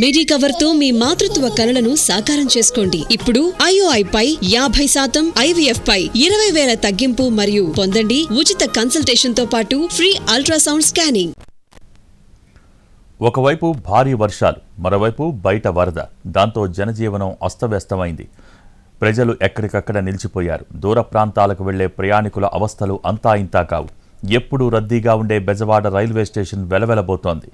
మిడి cover తో మీ మాతృత్వ కలలను సాకారం చేసుకోండి. ఇప్పుడు IOI పై 50%, IVF పై 20,000 తగ్గింపు మరియు పొందండి ఉచిత కన్సల్టేషన్ తో పాటు ఫ్రీ అల్ట్రాసౌండ్ స్కానింగ్. ఒకవైపు భారీ వర్షాలు, మరోవైపు బయట వరద. దాంతో జనజీవనం అస్తవ్యస్తమైంది. ప్రజలు ఎక్కడికక్కడ నిలిచిపోయారు. దూర ప్రాంతాలకు వెళ్లే ప్రయాణికుల అవస్థలు అంతా ఇంతా కావు. ఎప్పుడూ రద్దీగా ఉండే బెజవాడ రైల్వే స్టేషన్ వెలవెలబోతోంది.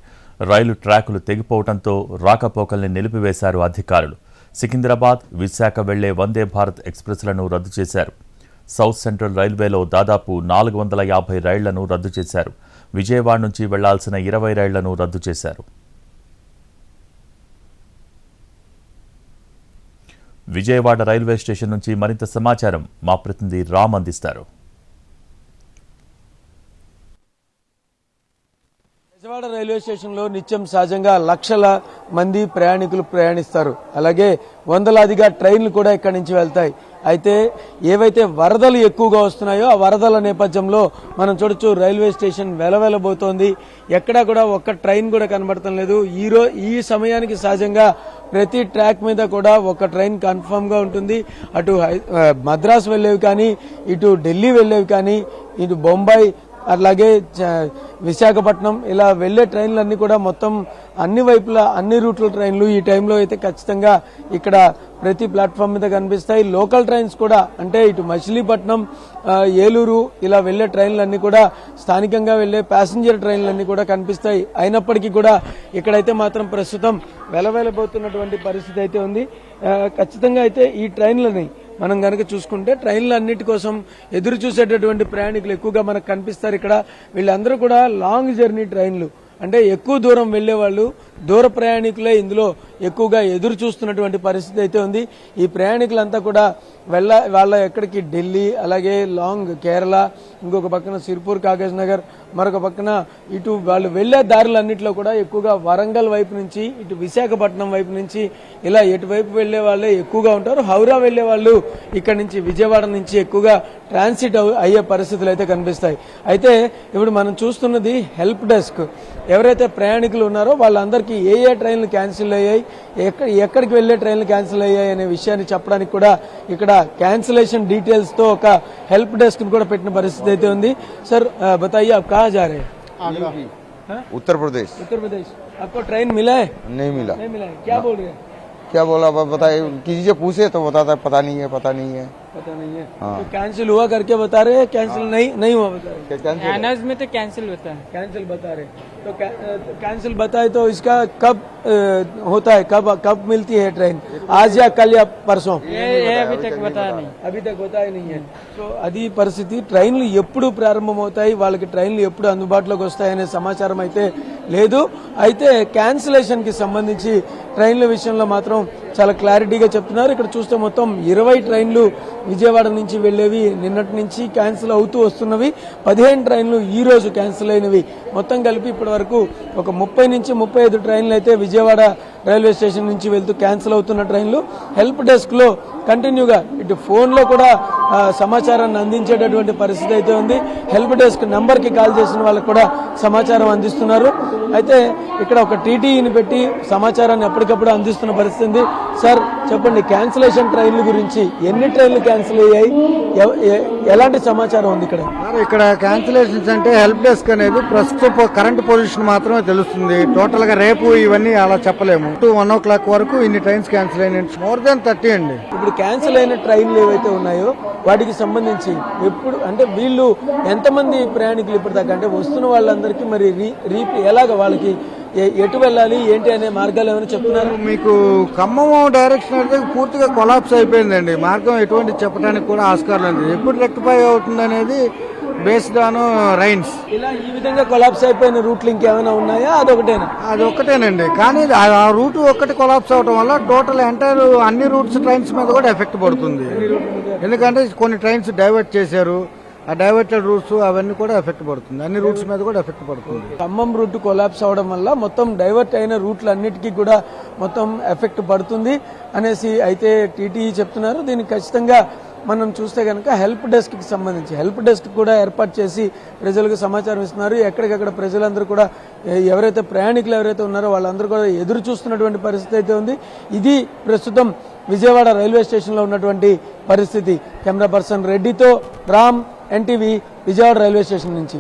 రైలు ట్రాకులు తెగిపోవడంతో రాకపోకల్ని నిలిపివేశారు అధికారులు. సికింద్రాబాద్, విశాఖ వెళ్లే వందే భారత్ ఎక్స్ప్రెస్లను రద్దు చేశారు. సౌత్ సెంట్రల్ రైల్వేలో దాదాపు 450 రైళ్లను రద్దు చేశారు. విజయవాడ నుంచి వెళ్లాల్సిన 20 రైళ్లను రద్దు చేశారు. విజయవాడ రైల్వే స్టేషన్ నుంచి మరింత సమాచారం మా ప్రతినిధి రామ్ అందిస్తారు. విజయవాడ రైల్వే స్టేషన్లో నిత్యం సహజంగా లక్షల మంది ప్రయాణికులు ప్రయాణిస్తారు. అలాగే వందలాదిగా ట్రైన్లు కూడా ఇక్కడి నుంచి వెళ్తాయి. అయితే ఏవైతే వరదలు ఎక్కువగా వస్తున్నాయో ఆ వరదల నేపథ్యంలో మనం చూడొచ్చు రైల్వే స్టేషన్ వెలవెలబోతోంది. ఎక్కడా కూడా ఒక్క ట్రైన్ కూడా కనబడటం లేదు. ఈ సమయానికి సహజంగా ప్రతి ట్రాక్ మీద కూడా ఒక ట్రైన్ కన్ఫర్మ్ గా ఉంటుంది. అటు మద్రాసు వెళ్లేవి కానీ, ఇటు ఢిల్లీ వెళ్లేవి కానీ, ఇటు బొంబాయి, అలాగే విశాఖపట్నం ఇలా వెళ్లే ట్రైన్లన్నీ కూడా మొత్తం అన్ని వైపులా అన్ని రూట్ల ట్రైన్లు ఈ టైంలో అయితే ఖచ్చితంగా ఇక్కడ ప్రతి ప్లాట్ఫామ్ మీద కనిపిస్తాయి. లోకల్ ట్రైన్స్ కూడా అంటే ఇటు మచిలీపట్నం, ఏలూరు ఇలా వెళ్లే ట్రైన్లన్నీ కూడా స్థానికంగా వెళ్లే ప్యాసింజర్ ట్రైన్లన్నీ కూడా కనిపిస్తాయి. అయినప్పటికీ కూడా ఇక్కడైతే మాత్రం ప్రస్తుతం వెలవెలబోతున్నటువంటి పరిస్థితి అయితే ఉంది. ఖచ్చితంగా అయితే ఈ ట్రైన్లని మనం కనుక చూసుకుంటే ట్రైన్లు అన్నిటి కోసం ఎదురు చూసేటటువంటి ప్రయాణికులు ఎక్కువగా మనకు కనిపిస్తారు. ఇక్కడ వీళ్ళందరూ కూడా లాంగ్ జర్నీ ట్రైన్లు అంటే ఎక్కువ దూరం వెళ్లే వాళ్ళు, దూర ప్రయాణికులే ఇందులో ఎక్కువగా ఎదురు చూస్తున్నటువంటి పరిస్థితి అయితే ఉంది. ఈ ప్రయాణికులంతా కూడా వాళ్ళ ఎక్కడికి ఢిల్లీ, అలాగే లాంగ్ కేరళ, ఇంకొక పక్కన సిర్పూర్, కాగజ్ నగర్, మరొక పక్కన ఇటు వాళ్ళు వెళ్లే దారులన్నింటిలో కూడా ఎక్కువగా వరంగల్ వైపు నుంచి, ఇటు విశాఖపట్నం వైపు నుంచి ఇలా ఎటువైపు వెళ్లే వాళ్ళే ఎక్కువగా ఉంటారు. హౌరా వెళ్లే వాళ్ళు ఇక్కడ నుంచి విజయవాడ నుంచి ఎక్కువగా ట్రాన్సిట్ అయ్యే పరిస్థితులు అయితే కనిపిస్తాయి. అయితే ఇప్పుడు మనం చూస్తున్నది హెల్ప్ డెస్క్. ఎవరైతే ప్రయాణికులు ఉన్నారో వాళ్ళందరికీ ఏ ట్రైన్లు క్యాన్సిల్ అయ్యాయి, ఎక్కడికి వెళ్లే ట్రైన్లు క్యాన్సిల్ అయ్యాయి అనే విషయాన్ని చెప్పడానికి కూడా ఇక్కడ कैंसिलेशन डिटेल्स तो का हेल्प डेस्क को పెట్టిన పరిస్థితి అయితే ఉంది. सर बताइए आप कहाँ जा रहे हैं? आगरा। उत्तर प्रदेश। उत्तर प्रदेश। आपको ट्रेन मिला है? नहीं मिला। नहीं मिला है। क्या बोल रहे हैं? क्या बोला बताइए, किसी से पूछे तो बताता पता नहीं है, पता नहीं है, पता नहीं है। हाँ। तो कैंसिल हुआ करके बता रहे हैं, कैंसिल नहीं हुआ बता रहे एनएस में तो कैंसिल होता है, कैंसिल बता रहे। तो कैंसिल बताए तो इसका कब होता है, कब मिलती है ट्रेन? आज या कल या परसों? ये अभी तक बताया नहीं, అभी तक बताया नहीं है. సో అది పరిస్థితి. ట్రైన్లు ఎప్పుడు ప్రారంభమవుతాయి, వాళ్ళకి ట్రైన్లు ఎప్పుడు అందుబాటులోకి వస్తాయనే సమాచారం అయితే లేదు. అయితే క్యాన్సిలేషన్ కి సంబంధించి ట్రైన్ల విషయంలో మాత్రం చాలా క్లారిటీగా చెప్తున్నారు. ఇక్కడ చూస్తే మొత్తం 20 ట్రైన్లు విజయవాడ నుంచి వెళ్లేవి నిన్నటి నుంచి క్యాన్సిల్ అవుతూ వస్తున్నవి. 15 ట్రైన్లు ఈ రోజు క్యాన్సిల్ అయినవి. మొత్తం కలిపి ఇప్పటి వరకు ఒక 30 నుంచి 35 ట్రైన్లు అయితే విజయవాడ రైల్వే స్టేషన్ నుంచి వెళ్తూ క్యాన్సిల్ అవుతున్న ట్రైన్లు. హెల్ప్ డెస్క్ లో కంటిన్యూగా ఇటు ఫోన్ లో కూడా సమాచారాన్ని అందించేటటువంటి పరిస్థితి అయితే ఉంది. హెల్ప్ డెస్క్ నంబర్ కి కాల్ చేసిన వాళ్ళకు కూడా సమాచారం అందిస్తున్నారు. అయితే ఇక్కడ ఒక టీటీఈని పెట్టి సమాచారాన్ని ఎప్పటికప్పుడు అందిస్తున్న పరిస్థితి ఉంది. సార్ చెప్పండి, క్యాన్సిలేషన్ ట్రైన్ల గురించి ఎన్ని ట్రైన్లు క్యాన్సిల్ అయ్యాయి, ఎలాంటి సమాచారం ఉంది ఇక్కడ? ఇక్కడ క్యాన్సిలేషన్స్ అంటే హెల్ప్ డెస్క్ అనేది ప్రస్తుత కరెంట్ పొజిషన్ మాత్రమే తెలుస్తుంది. టోటల్ గా రేపు ఇవన్నీ అలా చెప్పలేము. 1 o'clock వరకు ఇన్ని ట్రైన్స్ క్యాన్సిల్ అయినాయి, మోర్ దాన్ 30 అండి. ఇప్పుడు క్యాన్సిల్ అయిన ట్రైన్లు ఏవైతే ఉన్నాయో వాటికి సంబంధించి ఎప్పుడు అంటే వీళ్ళు ఎంతమంది ప్రయాణికులు ఇప్పటిదాకా అంటే వస్తున్న వాళ్ళందరికీ మరి ఎలాగ వాళ్ళకి ఎటు వెళ్ళాలి ఏంటి అనే మార్గాలు ఏమైనా చెప్తున్నారు? మీకు ఖమ్మం డైరెక్షన్ అయితే పూర్తిగా కొలాప్స్ అయిపోయిందండి. మార్గం ఎటువంటి చెప్పడానికి కూడా ఆస్కారం లేదు. ఎప్పుడు రెక్టిఫై అవుతుంది అనేది బేస్డ్ ఆన్ రైన్స్. ఇలా ఈ విధంగా కొలాప్స్ అయిపోయిన రూట్లు ఇంకేమైనా ఉన్నాయా? అది ఒక్కటేనండి. కానీ ఆ రూట్ ఒక్కటి కొలాప్స్ అవడం వల్ల టోటల్ ఎంటైర్ అన్ని రూట్స్ ట్రైన్స్ మీద కూడా ఎఫెక్ట్ పడుతుంది. ఎందుకంటే కొన్ని ట్రైన్స్ డైవర్ట్ చేశారు, ఆ డైవర్టెడ్ రూట్స్ అవన్నీ కూడా ఎఫెక్ట్ పడుతుంది. అన్ని రూట్స్ మీద కూడా ఎఫెక్ట్ పడుతుంది. ఖమ్మం రూట్ కొలాప్స్ అవడం వల్ల మొత్తం డైవర్ట్ అయిన రూట్లు అన్నిటికీ కూడా మొత్తం ఎఫెక్ట్ పడుతుంది అనేసి అయితే టీటీఈ చెప్తున్నారు. దీనికి ఖచ్చితంగా మనం చూస్తే కనుక హెల్ప్ డెస్క్కి సంబంధించి హెల్ప్ డెస్క్ కూడా ఏర్పాటు చేసి ప్రజలకు సమాచారం ఇస్తున్నారు. ఎక్కడికక్కడ ప్రజలందరూ కూడా ఎవరైతే ప్రయాణికులు ఎవరైతే ఉన్నారో వాళ్ళందరూ కూడా ఎదురు చూస్తున్నటువంటి పరిస్థితి అయితే ఉంది. ఇది ప్రస్తుతం విజయవాడ రైల్వే స్టేషన్లో ఉన్నటువంటి పరిస్థితి. కెమెరా పర్సన్ రెడ్డితో Ram, NTV, Vijayawada railway station నుంచి.